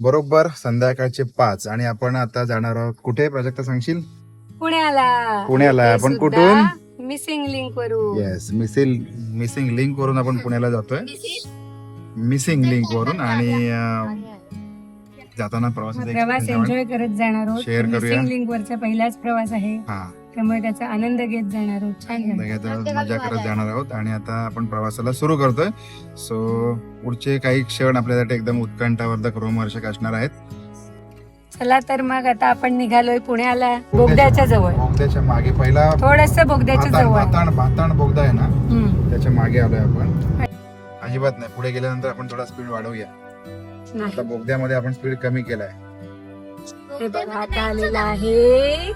बरोबर संध्याकाळचे 5 आणि आपण आता जाणार आहोत कुठे? प्राजक्ता सांगशील? पुण्याला. पुण्याला. इथे आपण सुद्धा कुठून? मिसिंग लिंक वरून. येस, मिसिंग लिंक वरून आपण पुण्याला जातोय. मिसिंग लिंक वरून आणि जाताना प्रवासाचा प्रवास एन्जॉय करत जाणार आहोत. शेअर करूया. मिसिंग लिंक वरचा पहिलाच प्रवास आहे, हा त्यामुळे त्याचा आनंद घेत जाणार आहोत. छान झालं. मजा करत जाणार आहोत आणि आता आपण प्रवासाला सुरू करतोय. सो पुढचे काही क्षण आपल्यासाठी एकदम उत्कंठावर्धक रोमहर्षक असणार आहेत. चला तर मग आता आपण निघालोय पुण्याला, बोगद्याच्या जवळ. बोगद्याच्या मागे पहिला थोडस बोगद्याच्या जवळ. भाताण बोगदा आहे ना, हम्म. त्याच्या मागे आलोय आपण. अजिबात नाही, पुढे गेल्यानंतर आपण थोडा स्पीड वाढवूया. नाही. आता बोगद्यामध्ये आपण स्पीड कमी केलाय. हे बघा आता आलेला आहे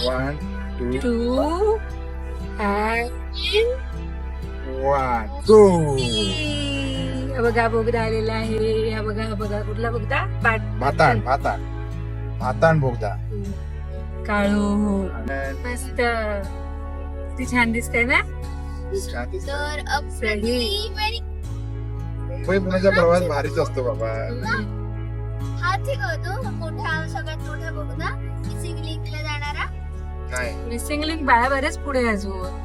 1 2 टू 1 गो. हा बघा बोगदा आलेला आहे. हा बघा कुठला बोगदा? भाताण बोगदा. काळू मस्त, किती छान दिसतंय ना. मुंबई पुण्याचा प्रवास भारीच असतो बाबा. हा ठीक होतो मोठा, सगळ्यात मोठा बोगदा मिसिंग लिंकला जाणारा. नाही, मिसिंग लिंक बरेच पुढे अजून.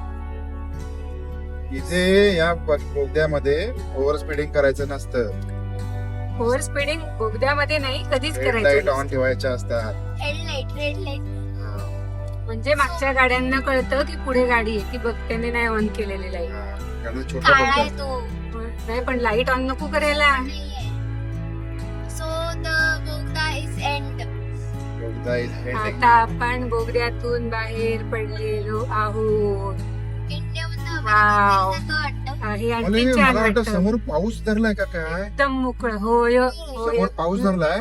इथे या बोगद्यामध्ये ओव्हर स्पीडिंग करायचं नसतं. ओव्हर स्पीडिंग बोगद्यामध्ये नाही कधीच रेड लाईट करायचं. ऑन ठेवायच्या असतात. रेड लाईट म्हणजे मागच्या गाड्यांना कळतं की पुढे गाडी आहे, ती बघत्याने नाही ऑन केलेली लाईट. कारण छोटा काळा आहे बोगदा. तो. नाही पण लाईट ऑन नको करायला. सो द बोगदा इज एंड. बोगदा is ending. आता आपण बोगद्यातून बाहेर पडलेलो आहोत. वाव. हे आणखी मला छान वाटतं वाटतं. समोर पाऊस धरलाय का काय? एकदम मोकळं. होय होय. समोर पाऊस धरलाय.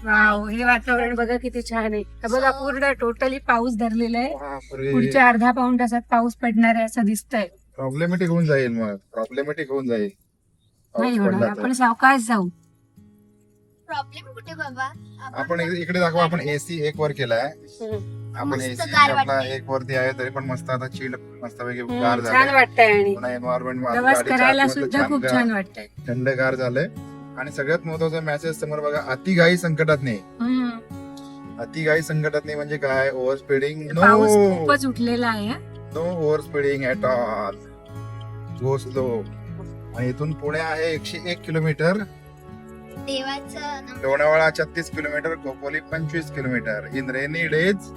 वाव, हे वातावरण बघा किती छान आहे. हे बघा पूर्ण टोटली पाऊस धरलेला आहे. बापरे. पुढच्या अर्धा पाऊण तासात पाऊस पडणार आहे असं दिसतंय. प्रॉब्लेमॅटिक होऊन जाईल. मग प्रॉब्लेमॅटिक होऊन जाईल पाऊस नाही पडला होणार, तर. आपण सावकाश जाऊ. प्रॉब्लेम कुठे बाबा? आपण इकडे दाखवा. आपण AC 1 वर केलाय. आपण मस्त AC गार आपला वाटते. 1 वरती आहे तरी पण मस्त आता चिल मस्तपैकी गार छान झालंय. वाटतंय आणि पुन्हा एन्व्हायरमेंट प्रवास करायला सुद्धा खूप छान वाटतंय. थंडगार झालंय. आणि सगळ्यात महत्वाचा मेसेज समोर बघा, अतिघाई संकटात नाही. हम्म. अतिघाई संकटात नाही म्हणजे काय? ओव्हर स्पीडिंग पाऊस नो. खूपच उठलेला आहे हा. No over speeding at all. Go slow. आणि इथून पुणे आहे 101 किलोमीटर. देवाचं Lonavala 36 kilometre. Khopoli 25 kilometre. In rainy days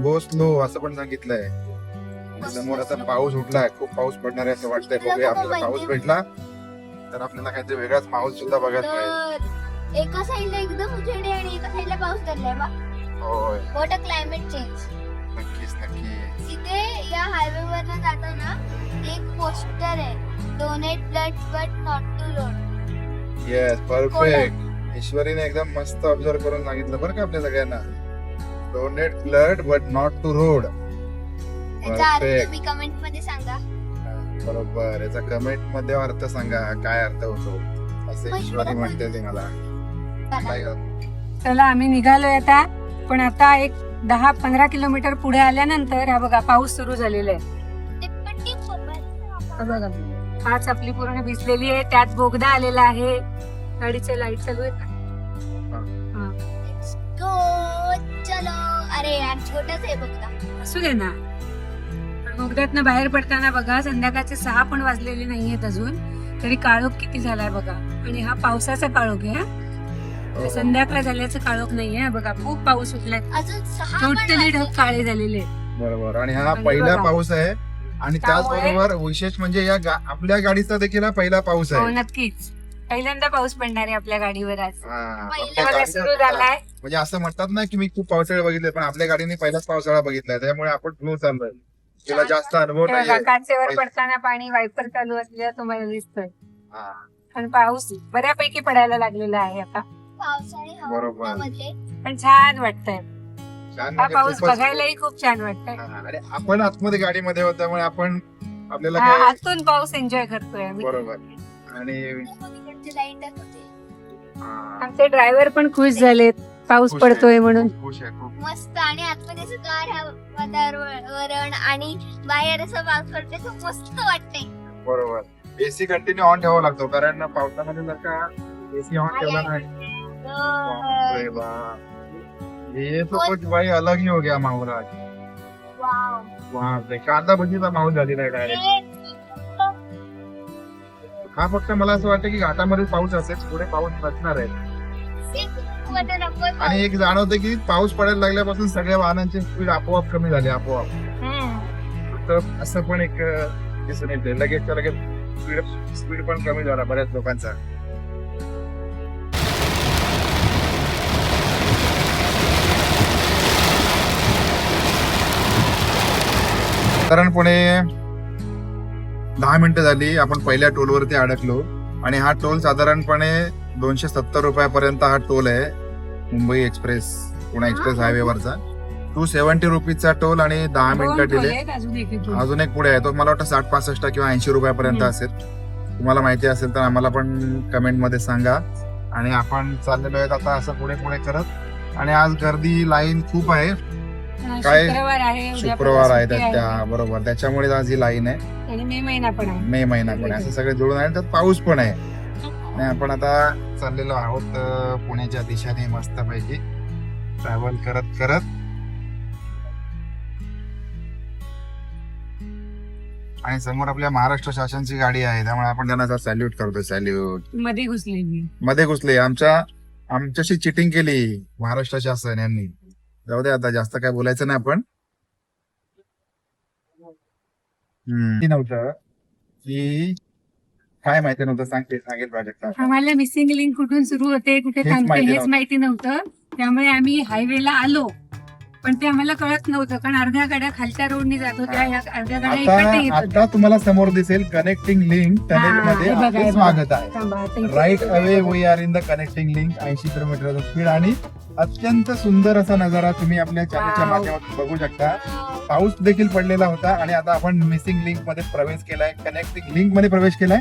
go slow असं पण सांगितलंय. आणि समोर आता पाऊस उठलाय. खूप पाऊस पडणार आहे असं वाटतंय. बघूया आपल्याला पाऊस भेटला तर आपल्याला काहीतरी वेगळाच माहोल सुद्धा बघायला मिळेल. तर एका साईडला एकदम उजेड आहे आणि एका साईडला पाऊस धरलाय बा. होय, व्हॉट अ क्लायमेट चेंज. नक्कीच नक्की. तिथे या हायवे वरनं जाताना एक पोस्टर आहे, donate blood but not to road. Yes, perfect. ईश्वरीने एकदम मस्त ऑब्झर्व करून सांगितलं बरं का आपल्या सगळ्यांना. Donate blood but not to road. त्याचा अर्थ Perfect. तुम्ही कमेंट मध्ये सांगा. बरोबर. याचा कमेंट मध्ये अर्थ सांगा, काय अर्थ होतो असं ईश्वरी म्हणते ते मला. काय ग? चला आम्ही निघालोय आता. पण आता एक 10-15 किलोमीटर पुढे आल्यानंतर हा बघा पाऊस सुरू झालेला आहे. हा बघा, हाच आपली पूर्ण भिजलेली आहे. त्यात बोगदा आलेला आहे. गाडीचे लाईट चालू आहे. गो चलो. अरे यार छोटाच आहे बघता. असू दे ना. बोगद्यातनं बाहेर पडताना बघा संध्याकाळचे 6 पण वाजलेले नाहीयेत अजून, तरी काळोख किती झालाय बघा. आणि हा पावसाचा काळोख आहे हा. संध्याकाळ झाल्याचं काळोख नाहीये. बघा खूप पाऊस उठलाय. अजून 6 पण टोटली ढग वाजले. काळे झालेले आहेत. बरोबर. आणि हा आणि पहिला बघा. पाऊस आहे. आणि त्याचबरोबर विशेष म्हणजे या आपल्या गाडीचा देखील हा पहिला पाऊस हो आहे. नक्कीच. पहिल्यांदा पाऊस पडणार आहे आपल्या गाडीवर आज. हा, पहिला आपल्या बघा सुरू गाडीचा- झालाय. म्हणजे असं म्हणतात ना की मी खूप पावसाळे बघितले, पण आपल्या गाडीने पहिलाच पावसाळा बघितलाय. त्यामुळे आपण फ्लो चाललोय. तिला जास्त अनुभव हे बघा, नाहीये. काचेवर पडताना पाणी वायपर चालू असलेलं तुम्हाला दिसतोय. हा, आणि पाऊस बऱ्यापैकी पडायला लागलेला आहे आता. पावसाळी बरोबर. हवामानामध्ये पण छान वाटतंय. छान हा म्हणजे पाऊस खूपच- बघायलाही खूप छान वाटतंय. हा, आणि आपण आतमध्ये गाडीमध्ये होतो त्यामुळे आपण आपल्याला हा, काय आतून पाऊस एन्जॉय करतोय आम्ही. बरोबर. आणि तिकडची लाईट होते. हा, आमचे ड्रायव्हर पण खुश झालेत पाऊस खुश आहे. पडतोय म्हणून. खुश आहे खूप. मस्त. आणि आतमध्ये असं गार वातावरण आणि बाहेर असं पाऊस पडते तर मस्त वाटतंय. बरोबर. AC कंटिन्यू ऑन ठेवावा लागतो कारण पावसामध्ये जर का एसी ऑन ठेवला नाही. बापरे बाप. ये तो कुछ भाई अलग ही हो गया माहौल आज. बापरे कांदा भजीचा माहोल झालेला आहे डायरेक्ट. हा फक्त मला असं वाटतं की घाटामध्ये पाऊस असेल, पुढे पाऊस नसणार आहे. आणि एक जाणवतं की पाऊस पडायला लागल्यापासून सगळ्या वाहनांची स्पीड आपोआप कमी झाली आपोआप. तर असं पण एक दिसून येते. लगेचच्या लगेच स्पीड पण कमी झाला बऱ्याच लोकांचा. साधारणपणे 10 मिनिटं झाली आपण पहिल्या टोलवरती अडकलो. आणि हा टोल साधारणपणे 270 रुपयापर्यंत हा टोल आहे. मुंबई एक्सप्रेस पुणे एक्सप्रेस हायवेवरचा 270 रुपीजचा टोल आणि 10 मिनिटं डिले. अजून एक पुढे आहे तो मला वाटतं 60-65 किंवा 80 रुपयापर्यंत असेल. तुम्हाला माहिती असेल तर आम्हाला पण कमेंट मध्ये सांगा. आणि आपण चाललेलो आहेत आता असं पुढे पुढे करत. आणि आज गर्दी लाईन खूप आहे. काय शुक्रवार आहे त्या बरोबर, त्याच्यामुळे आज ही लाईन आहे. आणि मे महिना पण आहे. मे महिना पण आहे असं सगळे जुळून आहे. त्यात पाऊस पण आहे. आणि आपण आता चाललेलो आहोत पुण्याच्या दिशेने मस्त पैकी ट्रॅव्हल करत करत. आणि समोर आपल्या महाराष्ट्र शासनची गाडी आहे त्यामुळे आपण त्यांना सॅल्यूट करतो. सॅल्यूट. मध्ये घुसले आमच्याशी चिटिंग केली महाराष्ट्र शासन यांनी. जाऊ दे आता जास्त काय बोलायचं नाही आपण. नव्हतं की काय माहिती नव्हतं. सांगेल प्रोजेक्ट. आम्हाला मिसिंग लिंक कुठून सुरू होते कुठे थांबते हेच माहिती नव्हतं. त्यामुळे आम्ही हायवेला आलो पण ते आम्हाला कळत नव्हतं कारण अर्ध्या गाड्या खालच्या रोडनी जात होत्या. अर्ध्या गाड्या इकडे येत होत्या. आता तुम्हाला समोर दिसेल कनेक्टिंग लिंक टनेलमध्ये आपले स्वागत आहे. Right away we are in the connecting link. 80 kilometre speed आणि अत्यंत सुंदर असा नजारा तुम्ही आपल्या चॅनलच्या माध्यमातून बघू शकता. पाऊस देखील पडलेला होता आणि आता आपण मिसिंग लिंक मध्ये प्रवेश केलाय. कनेक्टिंग लिंक मध्ये प्रवेश केलाय.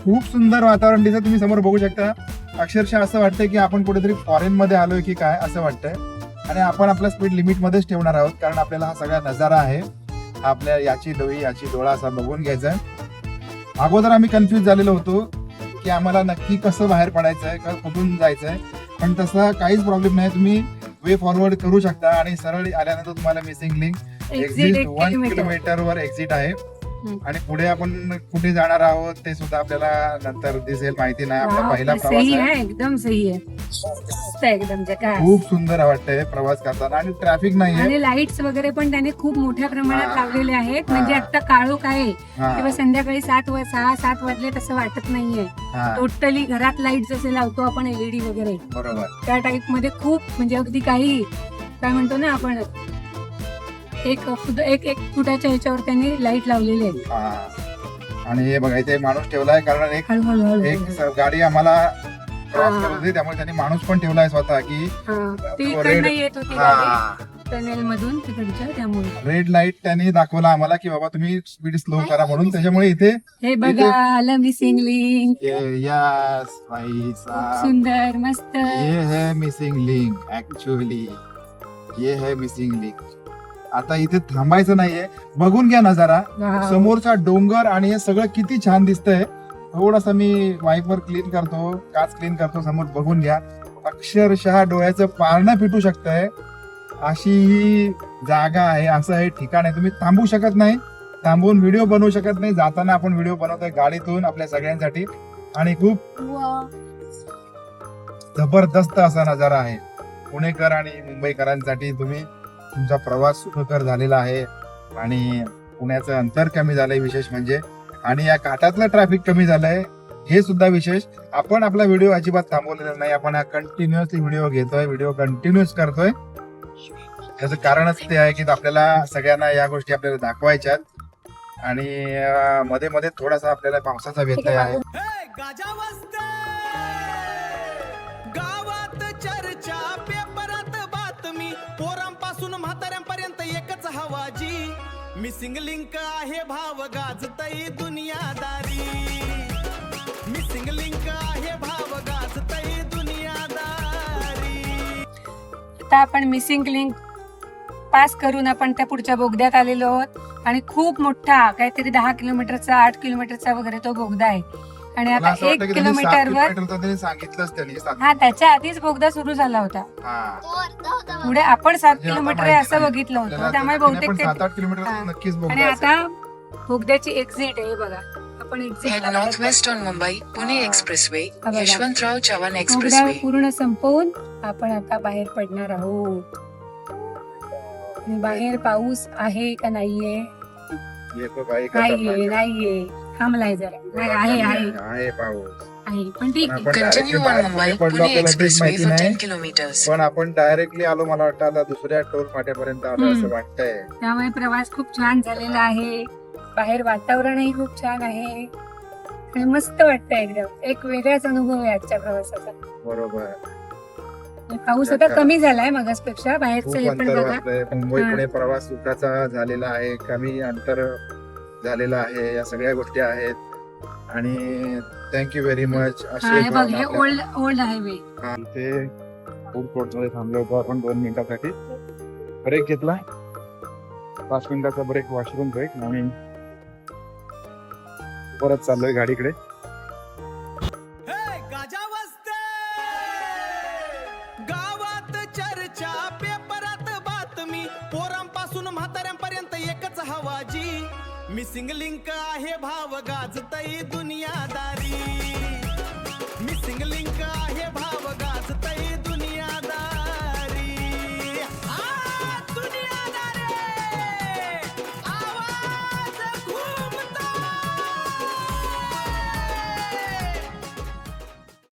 खूप सुंदर वातावरण दिसत तुम्ही समोर बघू शकता. अक्षरशः असं वाटतंय की आपण कुठेतरी फॉरेन मध्ये आलोय की काय असं वाटतंय. आणि आपण आपला स्पीड लिमिट मध्येच ठेवणार आहोत कारण आपल्याला हा सगळा नजारा आहे आपल्या याची डोळा असा बघून घ्यायचा आहे. अगोदर आम्ही कन्फ्युज झालेलो होतो की आम्हाला नक्की कसं बाहेर पडायचंय का कुठून जायचंय. पण तसा काहीच प्रॉब्लेम नाही. तुम्ही वे फॉरवर्ड करू शकता आणि सरळ आल्यानंतर तुम्हाला मिसिंग लिंक एक्झिट 1 किलोमीटर वर एक्झिट आहे. आणि पुढे आपण कुठे जाणार आहोत ते सुद्धा आपल्याला नंतर दिसेल. माहिती नाही. आपला पहिला प्रवास आहे. एकदम सही आहे. एकदम खूप सुंदर वाटतंय प्रवास करताना. आणि ट्रॅफिक नाहीये. आणि लाईट्स वगैरे पण त्याने खूप मोठ्या प्रमाणात लावलेले आहेत. म्हणजे आता काळोख आहे किंवा संध्याकाळी 6-7 वाजले तसं वाटत नाहीये. टोटली घरात लाईट जसे लावतो आपण LED वगैरे बरोबर त्या टाईप मध्ये खूप म्हणजे अगदी काही काय म्हणतो ना आपण एक फुटाच्या ह्याच्यावर त्यांनी लाईट लावलेली आहे. आणि हे बघायचं माणूस ठेवलाय कारण एक गाडी आम्हाला क्रॉस करत होती त्यामुळे त्यांनी माणूस पण ठेवलाय स्वतः की येत होती टनेल मधून तिकडच्या. त्यामुळे रेड लाईट त्यांनी दाखवला आम्हाला की बाबा तुम्ही स्पीड स्लो करा म्हणून. त्याच्यामुळे इथे हे बघा आलं मिसिंग लिंक. यस भाई सुंदर मस्त. ये है मिसिंग लिंक. ऍक्च्युअली ये है मिसिंग लिंक. आता इथे थांबायचं नाहीये. बघून घ्या नजारा. समोरचा डोंगर आणि हे सगळं किती छान दिसतंय. थोडासा मी वाईपर क्लीन करतो, काच क्लीन करतो. समोर बघून घ्या. अक्षरशः डोळ्याचं पारणं पिटू शकतंय अशी ही जागा आहे. असं हे ठिकाण आहे. तुम्ही थांबू शकत नाही. थांबून व्हिडिओ बनवू शकत नाही. जाताना आपण व्हिडिओ बनवतोय गाडीतून आपल्या सगळ्यांसाठी. आणि खूप जबरदस्त असा नजारा आहे. पुणेकर आणि मुंबईकरांसाठी तुम्ही तुमचा प्रवास सुखकर झालेला आहे. आणि पुण्याचं अंतर कमी झालंय विशेष म्हणजे. आणि या काठातलं ट्रॅफिक कमी झालंय हे सुद्धा विशेष. आपण आपला व्हिडिओ अजिबात थांबवलेला नाही. आपण हा कंटिन्युअसली व्हिडिओ घेतोय. व्हिडिओ कंटिन्युअस करतोय. याचं कारणच ते आहे की आपल्याला सगळ्यांना या गोष्टी आपल्याला दाखवायच्यात. आणि मध्ये मध्ये थोडासा आपल्याला पावसाचा व्यत्यय आहे. गावात चर्चा पेपरात बातमी पोरांपासून म्हाताऱ्यांपर्यंत एकच हवाजी. मिसिंग लिंक आहे भाव गाजतई दुनियादारी. मिसिंग लिंक आहे भाव गाजतई दुनियादारी. आता आपण मिसिंग लिंक पास करून आपण त्या पुढच्या बोगद्यात आलेलो आहोत. आणि खूप मोठा काहीतरी 10 किलोमीटरचा 8 किलोमीटरचा वगैरे तो बोगदा आहे. आणि मला आता असं 1 वाटतं की त्यांनी 7 किलोमीटरवर किलोमीटर तर त्यांनी सांगितलंच त्यांनी 7. हा त्याच्या आधीच बोगदा सुरू झाला होता. हा. तो अर्धा होता बघा. पुढे आपण 7 म्हणजे आता किलोमीटर आहे माहिती असं नाही. बघितलं आपल्याला होतं, त्यामुळे तर नाही, बहुतेक पण ते 7-8 किलोमीटर हा. नक्कीच आणि बोगदा असेल. आता बोगद्याची एक्झिट आहे हे बघा. आपण Head exit northwest on Mumbai Pune Ah. Expressway, बघा. Yashwantrao Chavan बोगदा Expressway. पूर्ण संपवून आपण आता बाहेर पडणार आहोत. आणि बाहेर पाऊस आहे का नाहीये? येतो बाई नाहीये नाहीये थांबलाय जरा. नाही आहे आहे आहे पाऊस. आहे पण ठीक पण आहे. आपण Continue directly on बाहेर Mumbai पडलो Pune आपल्याला तेच Expressway माहिती for नाही. 10 kilometers. पण आपण डायरेक्टली आलो, मला वाटतं आता दुसऱ्या टोल फाट्यापर्यंत आलो असं वाटतंय. त्यामुळे प्रवास खूप छान झालेला आहे. बाहेर वातावरणही खूप छान आहे आणि मस्त वाटतंय एकदम. एक वेगळाच अनुभव आहे आजच्या प्रवासाचा. बरोबर. आणि पाऊस आता कमी झालाय मगासपेक्षा. खूप बाहेरचं हे पण अंतर बघा. वाचलंय. मुंबई पुणे प्रवास सुखाचा झालेला आहे, कमी अंतर झालेलं आहे, या सगळ्या गोष्टी आहेत. आणि थँक्यू व्हेरी मच. हा, हे बघ हे ओल्ड हायवे. इथे फूड कोर्ट मध्ये थांबलो होतो आपण 2 मिनिटासाठी. ब्रेक घेतला, 5 मिनिटाचा ब्रेक, वॉशरूम ब्रेक, आणि परत चाललोय गाडीकडे. हे गाजा वाजते गावात चर्चा, पेपरात बातमी, पोरांपासून म्हाताऱ्यांपर्यंत एकच हवाजी. मिसिंग लिंक आहे भाव गाजतई दुनियादारी. मिसिंग लिंक आहे भाव गाजतई दुनियादारी. दुनियादारी आवाज घुमतो.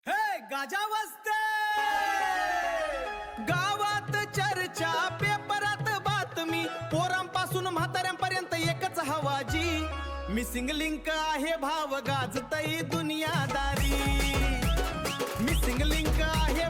हे गाजा वाजते गावात चर्चा, पेपरात बातमी, पोरांपासून म्हाताऱ्यांपर्यंत एकच हवाजी. मिसिंग लिंक आहे भाव गाजतई दुनियादारी. मिसिंग लिंक आहे